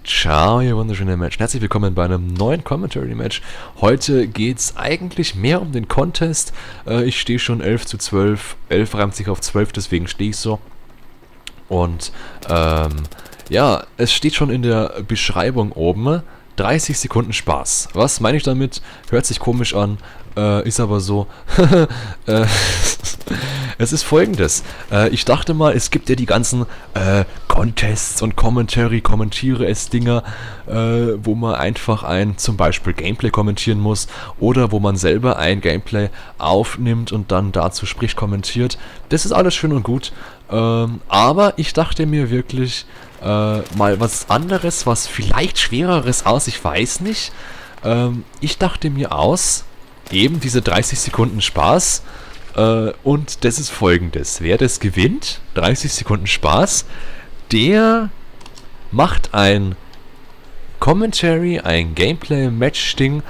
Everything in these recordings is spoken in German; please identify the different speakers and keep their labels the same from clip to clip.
Speaker 1: Ciao, ihr wunderschönen Menschen. Herzlich willkommen bei einem neuen Commentary-Match. Heute geht es eigentlich mehr um den Contest. Ich stehe schon 11:12. 11 reimt sich auf 12, deswegen stehe ich so. Und ja, es steht schon in der Beschreibung oben. 30 Sekunden Spaß. Was meine ich damit? Hört sich komisch an, ist aber so. Es ist folgendes. Ich dachte mal, es gibt ja die ganzen Contests und kommentiere es Dinger, wo man einfach zum Beispiel Gameplay kommentieren muss oder wo man selber ein Gameplay aufnimmt und dann dazu spricht, kommentiert. Das ist alles schön und gut. Aber ich dachte mir wirklich mal was anderes, was vielleicht schwereres aus, ich weiß nicht. Ich dachte mir aus, eben diese 30 Sekunden Spaß. Und das ist folgendes. Wer das gewinnt, 30 Sekunden Spaß, der macht ein Commentary, ein Gameplay-Match-Ding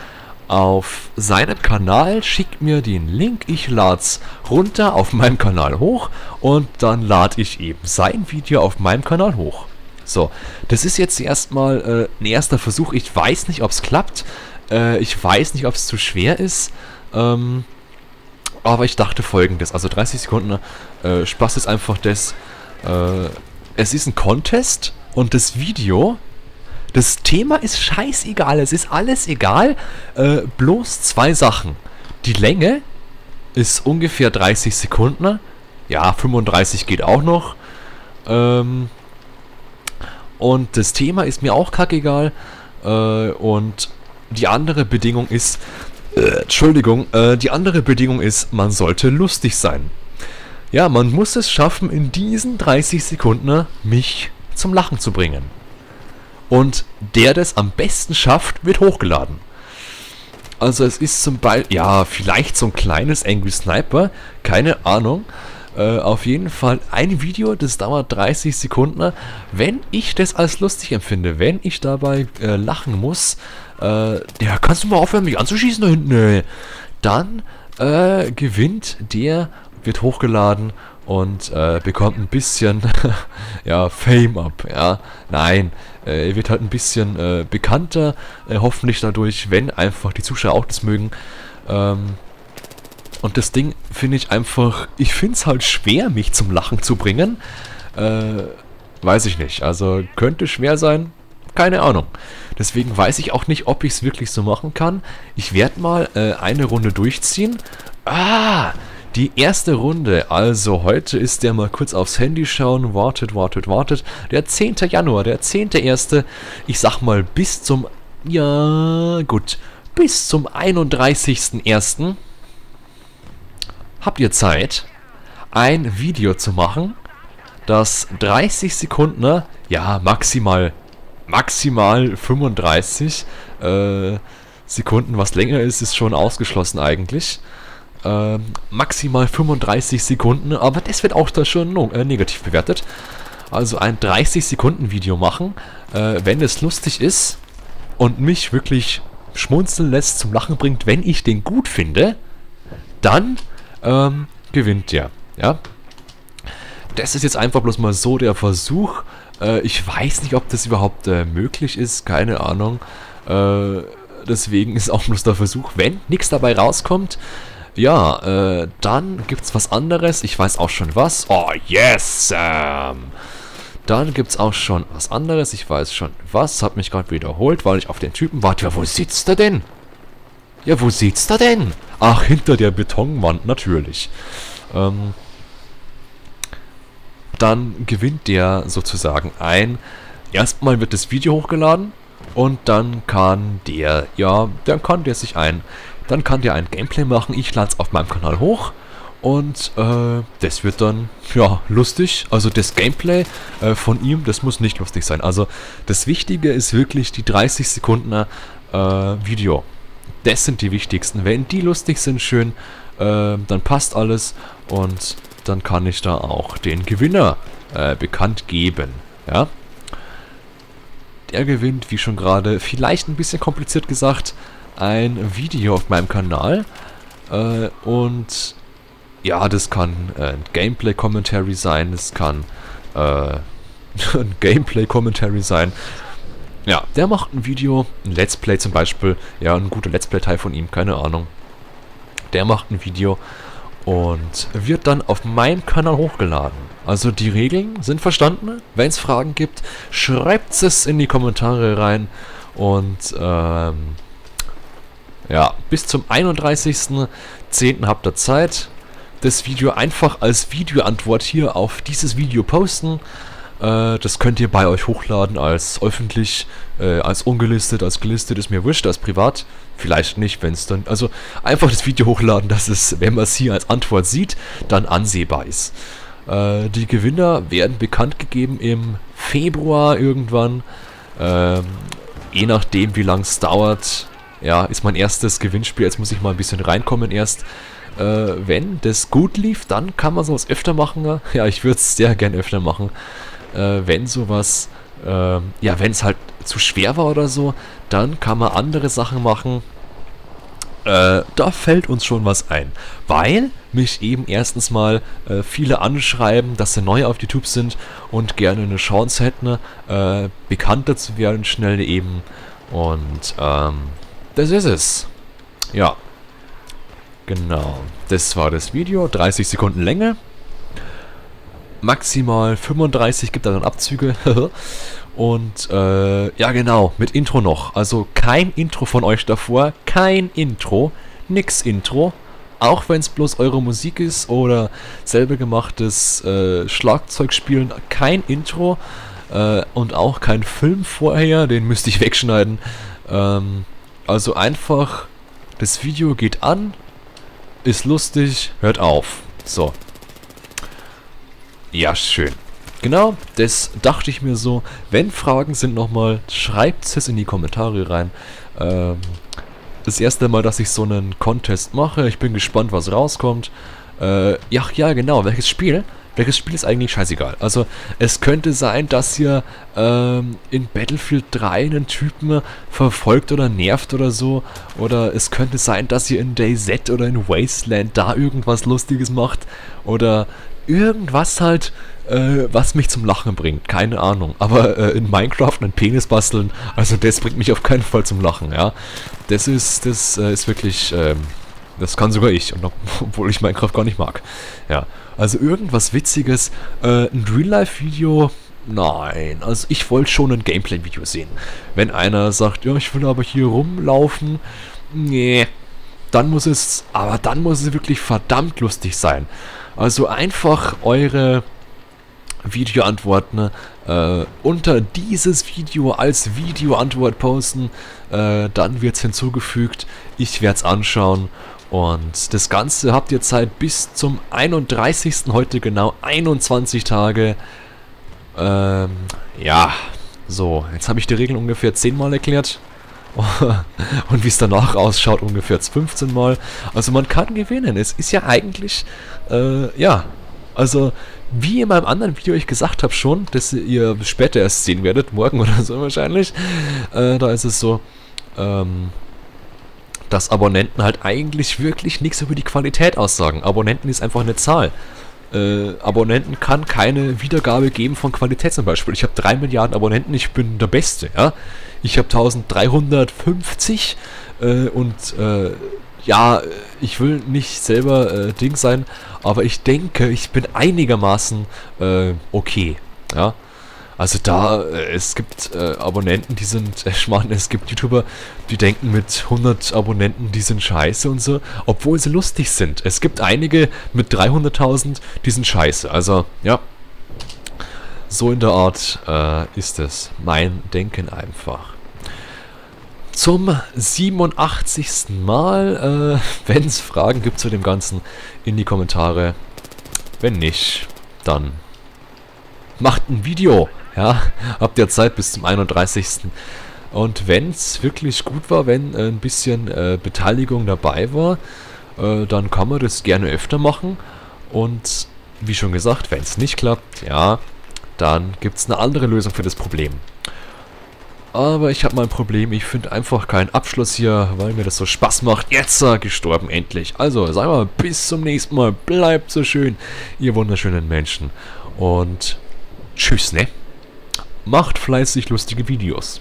Speaker 1: auf seinem Kanal, schickt mir den Link, ich lad's runter auf meinem Kanal hoch und dann lade ich eben sein Video auf meinem Kanal hoch. So, das ist jetzt erstmal ein erster Versuch. Ich weiß nicht, ob es klappt. Ich weiß nicht, ob es zu schwer ist. Aber ich dachte folgendes, also 30 Sekunden Spaß ist einfach das, es ist ein Contest und das Video, das Thema ist scheißegal, es ist alles egal, bloß zwei Sachen. Die Länge ist ungefähr 30 Sekunden, ja 35 geht auch noch, und das Thema ist mir auch kackegal, und die andere Bedingung ist, die andere Bedingung ist, man sollte lustig sein. Ja, man muss es schaffen, in diesen 30 Sekunden mich zum Lachen zu bringen. Und der das am besten schafft, wird hochgeladen. Also es ist zum Beispiel, ja, vielleicht so ein kleines Angry Sniper, keine Ahnung. Auf jeden Fall ein Video, das dauert 30 Sekunden. Wenn ich das als lustig empfinde, wenn ich dabei lachen muss, ja, kannst du mal aufhören, mich anzuschießen da hinten, dann gewinnt der, wird hochgeladen und bekommt ein bisschen ja, Fame ab, ja, nein, er wird halt ein bisschen bekannter, hoffentlich dadurch, wenn einfach die Zuschauer auch das mögen, und das Ding finde ich einfach, ich finde es halt schwer, mich zum Lachen zu bringen, weiß ich nicht, also könnte schwer sein, keine Ahnung. Deswegen weiß ich auch nicht, ob ich es wirklich so machen kann. Ich werde mal eine Runde durchziehen. Die erste Runde. Also heute ist der mal kurz aufs Handy schauen. Wartet. Der 10. Januar, der 10.1. Ich sag mal bis zum... Ja, gut. Bis zum 31.1. habt ihr Zeit, ein Video zu machen, das 30 Sekunden, ja, maximal 35 Sekunden, was länger ist schon ausgeschlossen eigentlich. Maximal 35 Sekunden, aber das wird auch da schon negativ bewertet. Also ein 30 Sekunden Video machen, wenn es lustig ist und mich wirklich schmunzeln lässt, zum Lachen bringt, wenn ich den gut finde, dann gewinnt der. Ja? Das ist jetzt einfach bloß mal so der Versuch. Ich weiß nicht, ob das überhaupt möglich ist, keine Ahnung. Deswegen ist auch bloß der Versuch, wenn nichts dabei rauskommt, ja, dann gibt's was anderes. Ich weiß auch schon was. Oh, yes, Sam! Dann gibt's auch schon was anderes. Ich weiß schon was. Hab mich gerade wiederholt, weil ich auf den Typen warte. Ja, wo sitzt er denn? Ja, wo sitzt er denn? Ach, hinter der Betonwand, natürlich. Dann gewinnt der sozusagen ein. Erstmal wird das Video hochgeladen und dann kann der ein Gameplay machen. Ich lade es auf meinem Kanal hoch und das wird dann, ja, lustig. Also das Gameplay von ihm, das muss nicht lustig sein. Also das Wichtige ist wirklich die 30 Sekunden Video. Das sind die wichtigsten. Wenn die lustig sind, schön, dann passt alles und dann kann ich da auch den Gewinner bekannt geben. Ja? Der gewinnt, wie schon gerade, vielleicht ein bisschen kompliziert gesagt, ein Video auf meinem Kanal. Und ja, das kann ein Gameplay-Commentary sein, das kann ein Gameplay-Commentary sein. Ja, der macht ein Video, ein Let's Play zum Beispiel. Ja, ein guter Let's Play-Teil von ihm, keine Ahnung. Der macht ein Video und wird dann auf meinem Kanal hochgeladen. Also die Regeln sind verstanden. Wenn es Fragen gibt, schreibt es in die Kommentare rein. Und ja, bis zum 31.10. habt ihr Zeit. Das Video einfach als Videoantwort hier auf dieses Video posten. Das könnt ihr bei euch hochladen als öffentlich, als ungelistet, als gelistet, ist mir wurscht, als privat. Vielleicht nicht, wenn es dann... Also einfach das Video hochladen, dass es, wenn man es hier als Antwort sieht, dann ansehbar ist. Die Gewinner werden bekannt gegeben im Februar irgendwann. Je nachdem, wie lange es dauert. Ja, ist mein erstes Gewinnspiel. Jetzt muss ich mal ein bisschen reinkommen erst. Wenn das gut lief, dann kann man sowas öfter machen. Ja, ich würde es sehr gern öfter machen. Wenn sowas, ja, wenn es halt zu schwer war oder so, dann kann man andere Sachen machen. Da fällt uns schon was ein. Weil mich eben erstens mal viele anschreiben, dass sie neu auf YouTube sind und gerne eine Chance hätten, bekannter zu werden, schnell eben. Und das ist es. Ja. Genau. Das war das Video. 30 Sekunden Länge. Maximal 35 gibt er dann Abzüge. Und ja genau, mit Intro noch. Also kein Intro von euch davor. Kein Intro. Nix Intro. Auch wenn es bloß eure Musik ist oder selber gemachtes Schlagzeugspielen. Kein Intro. Und auch kein Film vorher. Den müsste ich wegschneiden. Also einfach, das Video geht an. Ist lustig. Hört auf. So. Ja, schön. Genau, das dachte ich mir so. Wenn Fragen sind nochmal, schreibt es in die Kommentare rein. Das erste Mal, dass ich so einen Contest mache. Ich bin gespannt, was rauskommt. Ja, genau. Welches Spiel? Welches Spiel ist eigentlich scheißegal. Also, es könnte sein, dass ihr in Battlefield 3 einen Typen verfolgt oder nervt oder so. Oder es könnte sein, dass ihr in DayZ oder in Wasteland da irgendwas Lustiges macht. Oder irgendwas halt, was mich zum Lachen bringt. Keine Ahnung. Aber in Minecraft einen Penis basteln, also das bringt mich auf keinen Fall zum Lachen, ja. Das ist wirklich, das kann sogar ich, und obwohl ich Minecraft gar nicht mag. Ja. Also irgendwas Witziges, ein Real-Life-Video, nein. Also ich wollte schon ein Gameplay-Video sehen. Wenn einer sagt, ja, ich will aber hier rumlaufen, nee. Dann muss es wirklich verdammt lustig sein. Also einfach eure Videoantworten unter dieses Video als Videoantwort posten. Dann wird es hinzugefügt. Ich werde es anschauen. Und das Ganze habt ihr Zeit bis zum 31. Heute genau 21 Tage. Ja, so. Jetzt habe ich die Regeln ungefähr 10 Mal erklärt. Und wie es danach ausschaut, ungefähr 15 Mal. Also man kann gewinnen. Es ist ja eigentlich, ja, also wie in meinem anderen Video ich gesagt habe schon, dass ihr später erst sehen werdet, morgen oder so wahrscheinlich, da ist es so, dass Abonnenten halt eigentlich wirklich nichts über die Qualität aussagen. Abonnenten ist einfach eine Zahl. Abonnenten kann keine Wiedergabe geben von Qualität zum Beispiel. Ich habe 3 Milliarden Abonnenten, ich bin der Beste, ja. Ich habe 1350 und ja, ich will nicht selber Ding sein, aber ich denke, ich bin einigermaßen okay, ja. Also da, es gibt Abonnenten, die sind, ich meine, es gibt YouTuber, die denken mit 100 Abonnenten, die sind scheiße und so, obwohl sie lustig sind. Es gibt einige mit 300.000, die sind scheiße. Also, ja, so in der Art ist es. Mein Denken einfach. Zum 87. Mal, wenn es Fragen gibt zu dem Ganzen, in die Kommentare. Wenn nicht, dann macht ein Video. Ja, habt ihr Zeit bis zum 31. Und wenn es wirklich gut war, wenn ein bisschen Beteiligung dabei war, dann kann man das gerne öfter machen. Und wie schon gesagt, wenn es nicht klappt, ja, dann gibt es eine andere Lösung für das Problem. Aber ich habe mein Problem, ich finde einfach keinen Abschluss hier, weil mir das so Spaß macht. Jetzt gestorben, endlich. Also, sagen wir mal, bis zum nächsten Mal. Bleibt so schön, ihr wunderschönen Menschen. Und tschüss, ne? Macht fleißig lustige Videos.